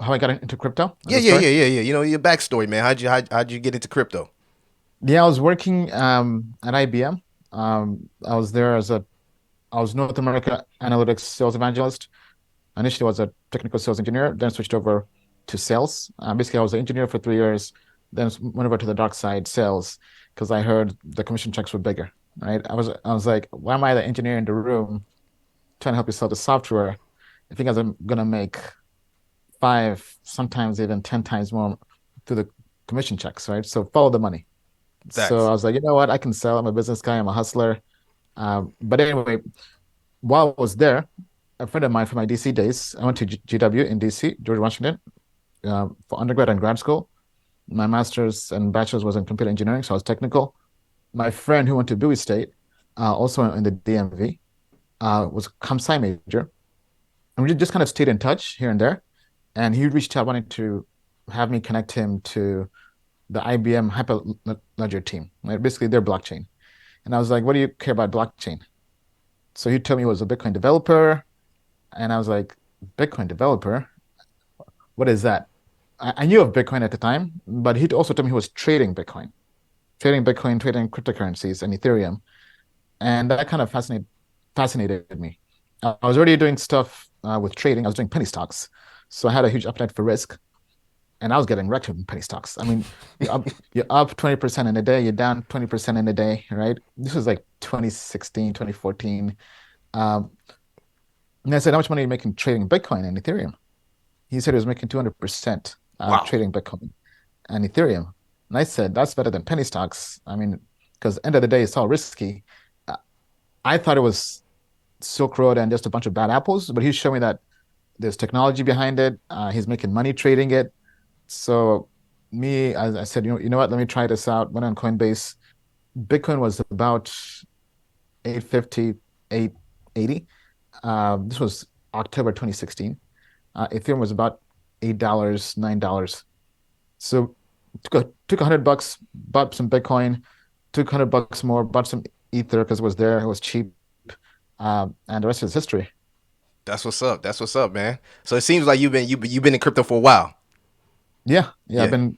how I got into crypto as Yeah, a yeah, story. yeah, yeah, yeah. You know your backstory, man. How'd you get into crypto? Yeah, I was working at IBM. I was there as a I was North America analytics sales evangelist. Initially, I was a technical sales engineer, then switched over to sales. Basically, I was an engineer for 3 years, then went over to the dark side sales because I heard the commission checks were bigger. Right? I was like, why am I the engineer in the room trying to help you sell the software? I think I'm gonna make five, sometimes even 10 times more through the commission checks, right? So follow the money. So Facts. I was like, you know what? I can sell. I'm a business guy. I'm a hustler. But anyway, while I was there, a friend of mine from my DC days, I went to GW in DC, George Washington, for undergrad and grad school. My master's and bachelor's was in computer engineering, so I was technical. My friend who went to Bowie State, also in the DMV, was a comp sci major. And we just kind of stayed in touch here and there. And he reached out wanting to have me connect him to the IBM Hyperledger team, right? Basically their blockchain. And I was like, what do you care about blockchain? So he told me he was a Bitcoin developer. And I was like, Bitcoin developer? What is that? I knew of Bitcoin at the time, but he also told me he was trading Bitcoin, trading cryptocurrencies and Ethereum. And that kind of fascinated me. I was already doing stuff with trading. I was doing penny stocks. So I had a huge appetite for risk. And I was getting wrecked with penny stocks. I mean, you're up 20% in a day, you're down 20% in a day, right? This was like 2016, 2014. Um, and I said, how much money are you making trading Bitcoin and Ethereum? He said he was making 200% Wow. trading Bitcoin and Ethereum. And I said, that's better than penny stocks. I mean, because end of the day, it's all risky. Uh, I thought it was Silk Road and just a bunch of bad apples, but he showed me that there's technology behind it. He's making money trading it. So me, as I said, you know what? Let me try this out. Went on Coinbase. Bitcoin was about 850, 880. This was October 2016. Ethereum was about $8, $9. So took $100, bought some Bitcoin, took $100 more, bought some Ether because it was there, it was cheap, and the rest is history. That's what's up. That's what's up, man. So it seems like you've been in crypto for a while. Yeah, yeah. I've Yeah. been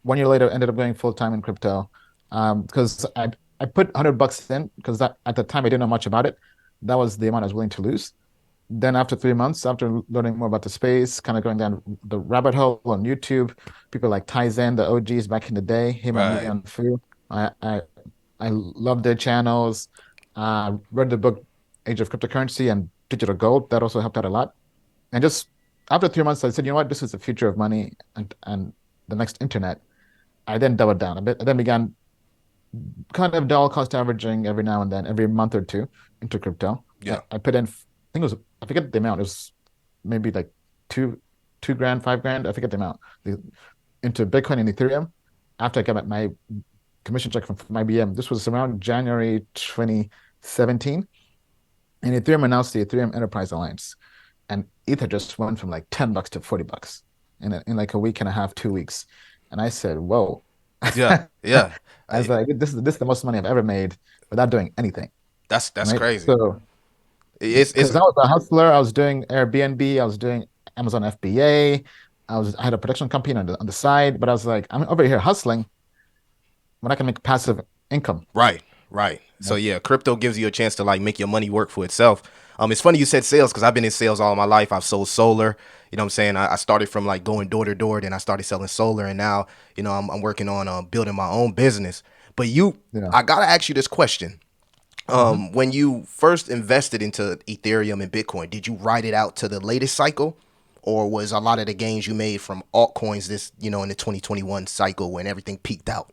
1 year later ended up going full time in crypto, because I put $100 in because that at the time I didn't know much about it. That was the amount I was willing to lose. Then after 3 months, after learning more about the space, kind of going down the rabbit hole on YouTube, people like Tizen, the OGs back in the day, him and Right. Leon Fu. I love their channels. Read the book Age of Cryptocurrency and Digital Gold. That also helped out a lot. And just after 3 months, I said, you know what, this is the future of money and the next internet. I then doubled down a bit. I then began kind of dollar cost averaging every now and then, every month or two into crypto. I, Yeah. I put in, I think it was, I forget the amount. It was maybe like two grand, 5 grand. I forget the amount. Into Bitcoin and Ethereum after I got my commission check from IBM. This was around January 2017. And Ethereum announced the Ethereum Enterprise Alliance. And Ether just went from like $10 to $40 in like a week and a half, 2 weeks. And I said, whoa. Yeah. I Yeah. was like, this is the most money I've ever made without doing anything. That's Right. crazy. So It's because I was a hustler, I was doing Airbnb, I was doing Amazon FBA, I had a production company on the side, but I was like, I'm over here hustling when I can make passive income. right. Right. So Right. yeah, crypto gives you a chance to like make your money work for itself. It's funny you said sales because I've been in sales all my life. I've sold solar. You know what I'm saying? I started from like going door to door, then I started selling solar, and now I'm working on building my own business. But Yeah. I gotta ask you this question. Mhm. When you first invested into Ethereum and Bitcoin, did you ride it out to the latest cycle, or was a lot of the gains you made from altcoins this in the 2021 cycle when everything peaked out?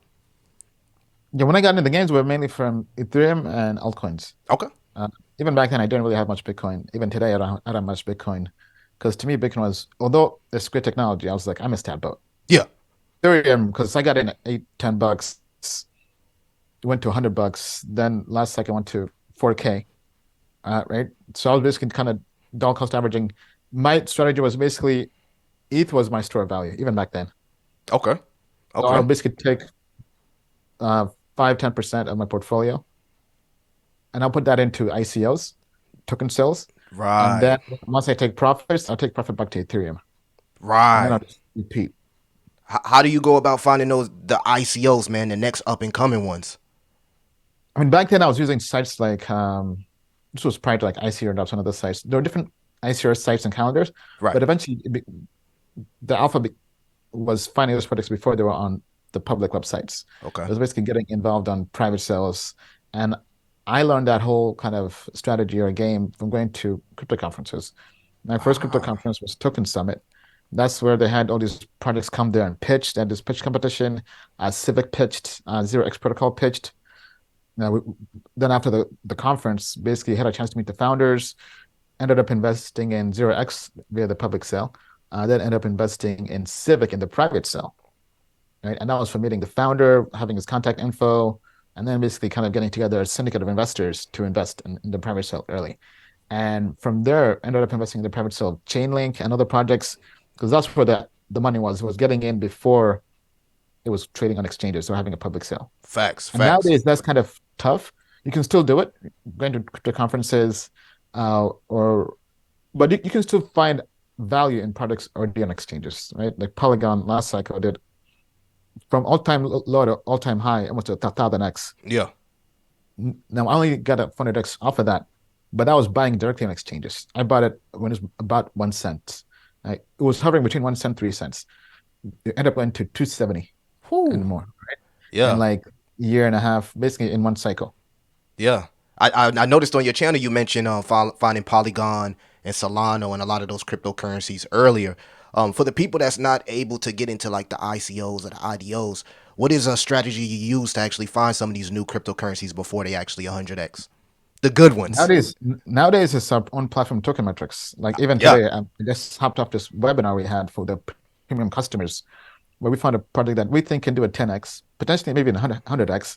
Yeah, when I got into the games, were mainly from Ethereum and altcoins. Okay. Uh, Even back then, I didn't really have much Bitcoin. Even today, I don't have much Bitcoin. Because to me, Bitcoin was, although it's great technology, I was like, I missed that boat. Yeah. Ethereum, because I got in at 8, $10, went to $100. Then last cycle went to 4K. Right? So I was basically kind of dollar cost averaging. My strategy was basically ETH was my store of value, even back then. Okay. So I'll Okay. basically take uh, 5, 10% of my portfolio and I'll put that into ICOs, token sales. And Right. then once I take profits, I'll take profit back to Ethereum. and then Right. I'll just repeat. How do you go about finding the ICOs, man, the next up and coming ones? I mean, back then I was using sites like this was prior to like ICO or some of the sites. There were different ICO sites and calendars, Right. but eventually the alpha was finding those projects before they were on the public websites. Okay. It was basically getting involved on private sales, and I learned that whole kind of strategy or game from going to crypto conferences. My first crypto Ah, conference was Token Summit. That's where they had all these projects come there and pitch. They had this pitch competition. Civic pitched, Zero X Protocol pitched. Now, then after the conference, basically had a chance to meet the founders, ended up investing in Zero X via the public sale, then ended up investing in Civic in the private sale, right? And that was for meeting the founder, having his contact info, and then basically kind of getting together a syndicate of investors to invest in the private sale early. And from there, ended up investing in the private sale of Chainlink and other projects, because that's where the money was getting in before it was trading on exchanges or having a public sale. facts, And facts. nowadays, that's kind of tough. You can still do it, going to crypto conferences, or but you can still find value in products already on exchanges, right? Like Polygon last cycle did from all-time low to all-time high, almost 1,000x. Yeah. Now I only got a 100x off of that, but that was buying directly on exchanges. I bought it when it was about 1 cent. Right? It was hovering between 1 cent, 3 cents. It ended up going to 270 and Whew. more in Yeah. like a year and a half, basically in one cycle. Yeah. I noticed on your channel you mentioned finding Polygon and Solano and a lot of those cryptocurrencies earlier. For the people that's not able to get into like the ICOs or the IDOs, what is a strategy you use to actually find some of these new cryptocurrencies before they actually 100x? The good ones. Nowadays it's our own platform token metrics. Like even Yeah. today, I just hopped off this webinar we had for the premium customers, where we found a project that we think can do a 10x, potentially maybe a 100x.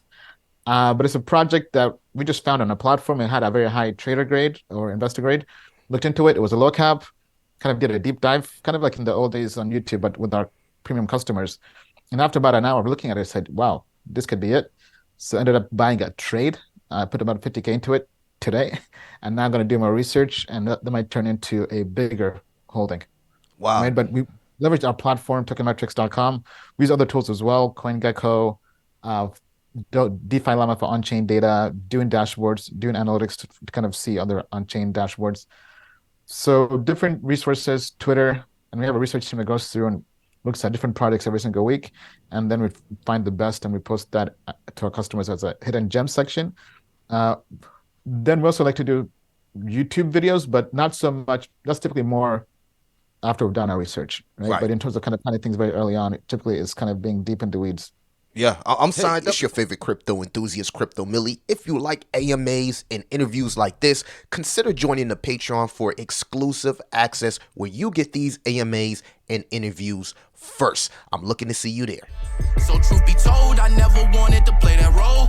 But it's a project that we just found on a platform. It had a very high trader grade or investor grade. Looked into it. It was a low cap. Kind of did a deep dive, kind of like in the old days on YouTube, but with our premium customers. And after about an hour of looking at it, I said, "Wow, this could be it." So I ended up buying a trade. I put about 50K into it today, and now I'm going to do more research, and that might turn into a bigger holding, Wow. right? But we leverage our platform, tokenmetrics.com. We use other tools as well, CoinGecko, uh, DeFi Llama for on-chain data, doing dashboards, doing analytics to kind of see other on-chain dashboards. So different resources, Twitter, and we have a research team that goes through and looks at different products every single week, and then we find the best and we post that to our customers as a hidden gem section. Uh, then we also like to do YouTube videos, but not so much. That's typically more after we've done our research, right? Right. But in terms of kind of finding things very early on, it typically is kind of being deep in the weeds. Yeah, I'm Hey, signed it's up. your favorite crypto enthusiast, Crypto Millie. If you like AMAs and interviews like this, consider joining the Patreon for exclusive access where you get these AMAs and interviews first. I'm looking to see you there. So truth be told, I never wanted to play that role.